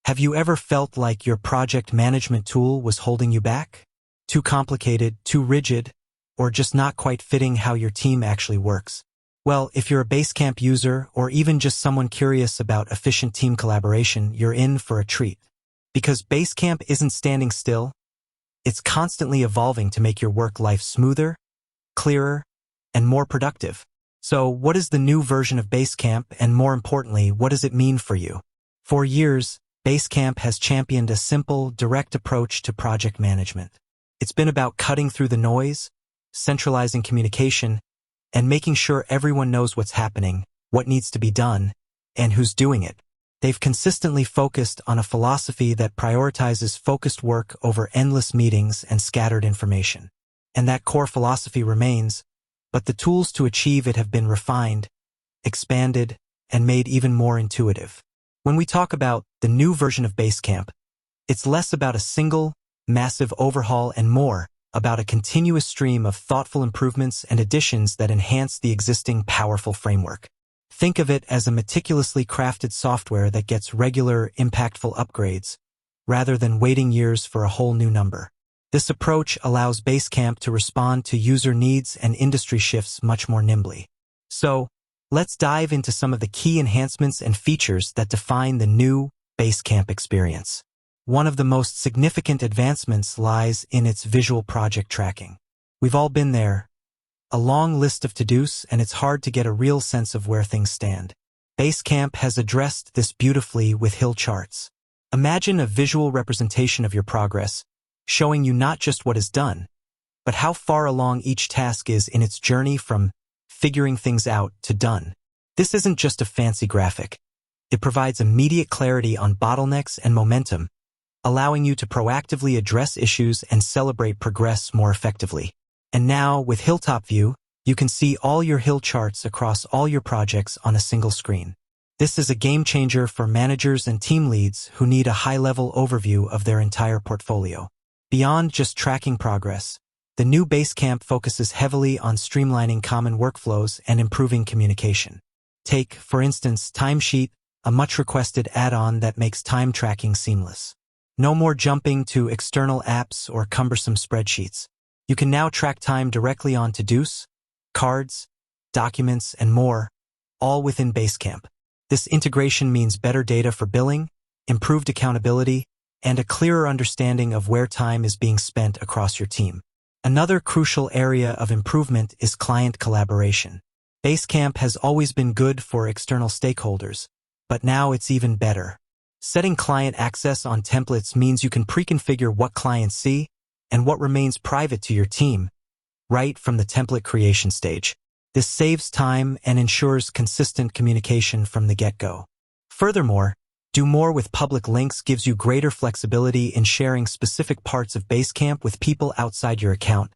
Have you ever felt like your project management tool was holding you back? Too complicated, too rigid, or just not quite fitting how your team actually works? Well, if you're a Basecamp user or even just someone curious about efficient team collaboration, you're in for a treat. Because Basecamp isn't standing still, it's constantly evolving to make your work life smoother, clearer, and more productive. So, what is the new version of Basecamp, and more importantly, what does it mean for you? For years, Basecamp has championed a simple, direct approach to project management. It's been about cutting through the noise, centralizing communication, and making sure everyone knows what's happening, what needs to be done, and who's doing it. They've consistently focused on a philosophy that prioritizes focused work over endless meetings and scattered information. And that core philosophy remains, but the tools to achieve it have been refined, expanded, and made even more intuitive. When we talk about the new version of Basecamp, it's less about a single, massive overhaul and more about a continuous stream of thoughtful improvements and additions that enhance the existing powerful framework. Think of it as a meticulously crafted software that gets regular, impactful upgrades, rather than waiting years for a whole new number. This approach allows Basecamp to respond to user needs and industry shifts much more nimbly. So, let's dive into some of the key enhancements and features that define the new Basecamp experience. One of the most significant advancements lies in its visual project tracking. We've all been there. A long list of to-dos, and it's hard to get a real sense of where things stand. Basecamp has addressed this beautifully with hill charts. Imagine a visual representation of your progress, showing you not just what is done, but how far along each task is in its journey from figuring things out to done. This isn't just a fancy graphic. It provides immediate clarity on bottlenecks and momentum, allowing you to proactively address issues and celebrate progress more effectively. And now, with Hilltop View, you can see all your hill charts across all your projects on a single screen. This is a game changer for managers and team leads who need a high-level overview of their entire portfolio. Beyond just tracking progress, the new Basecamp focuses heavily on streamlining common workflows and improving communication. Take, for instance, Timesheet, a much-requested add-on that makes time tracking seamless. No more jumping to external apps or cumbersome spreadsheets. You can now track time directly on to-dos, cards, documents, and more, all within Basecamp. This integration means better data for billing, improved accountability, and a clearer understanding of where time is being spent across your team. Another crucial area of improvement is client collaboration. Basecamp has always been good for external stakeholders, but now it's even better. Setting client access on templates means you can pre-configure what clients see and what remains private to your team, right from the template creation stage. This saves time and ensures consistent communication from the get-go. Furthermore, Do More with public links gives you greater flexibility in sharing specific parts of Basecamp with people outside your account,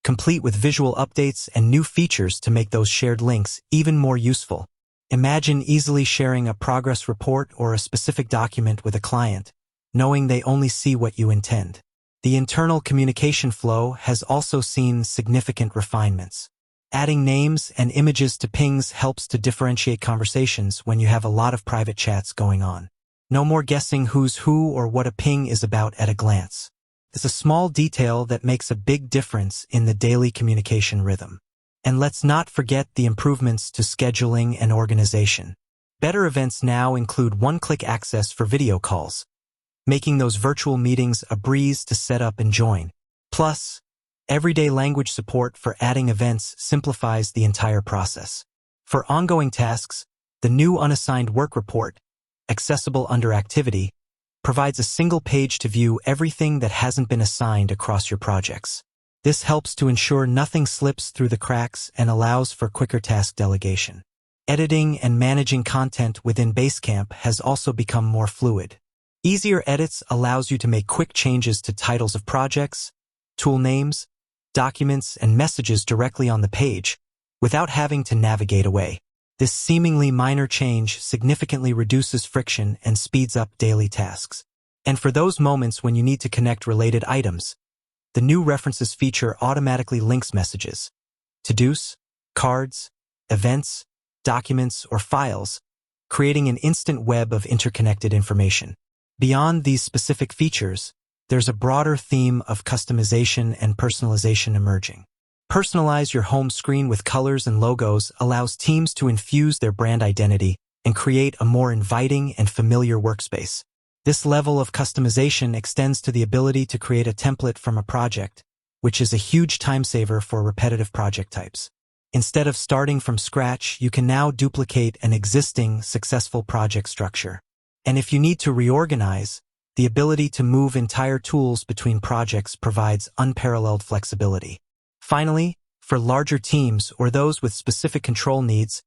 complete with visual updates and new features to make those shared links even more useful. Imagine easily sharing a progress report or a specific document with a client, knowing they only see what you intend. The internal communication flow has also seen significant refinements. Adding names and images to pings helps to differentiate conversations when you have a lot of private chats going on. No more guessing who's who or what a ping is about at a glance. It's a small detail that makes a big difference in the daily communication rhythm. And let's not forget the improvements to scheduling and organization. Better events now include one-click access for video calls, making those virtual meetings a breeze to set up and join. Plus, everyday language support for adding events simplifies the entire process. For ongoing tasks, the new unassigned work report, accessible under Activity, provides a single page to view everything that hasn't been assigned across your projects. This helps to ensure nothing slips through the cracks and allows for quicker task delegation. Editing and managing content within Basecamp has also become more fluid. Easier edits allows you to make quick changes to titles of projects, tool names, documents, and messages directly on the page, without having to navigate away. This seemingly minor change significantly reduces friction and speeds up daily tasks. And for those moments when you need to connect related items, the new references feature automatically links messages, to-dos, cards, events, documents, or files, creating an instant web of interconnected information. Beyond these specific features, there's a broader theme of customization and personalization emerging. Personalize your home screen with colors and logos allows teams to infuse their brand identity and create a more inviting and familiar workspace. This level of customization extends to the ability to create a template from a project, which is a huge time saver for repetitive project types. Instead of starting from scratch, you can now duplicate an existing, successful project structure. And if you need to reorganize, the ability to move entire tools between projects provides unparalleled flexibility. Finally, for larger teams or those with specific control needs,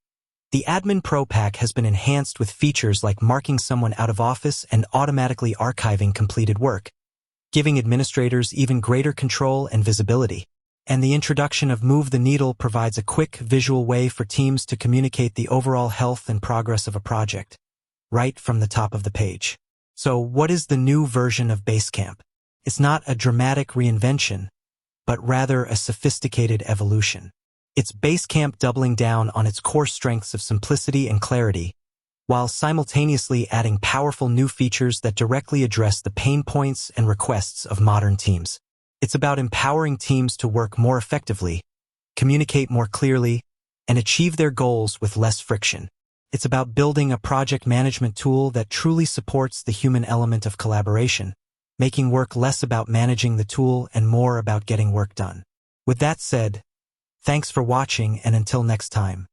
the Admin Pro Pack has been enhanced with features like marking someone out of office and automatically archiving completed work, giving administrators even greater control and visibility. And the introduction of Move the Needle provides a quick visual way for teams to communicate the overall health and progress of a project, right from the top of the page. So what is the new version of Basecamp? It's not a dramatic reinvention, but rather a sophisticated evolution. It's Basecamp doubling down on its core strengths of simplicity and clarity, while simultaneously adding powerful new features that directly address the pain points and requests of modern teams. It's about empowering teams to work more effectively, communicate more clearly, and achieve their goals with less friction. It's about building a project management tool that truly supports the human element of collaboration, making work less about managing the tool and more about getting work done. With that said, thanks for watching, and until next time.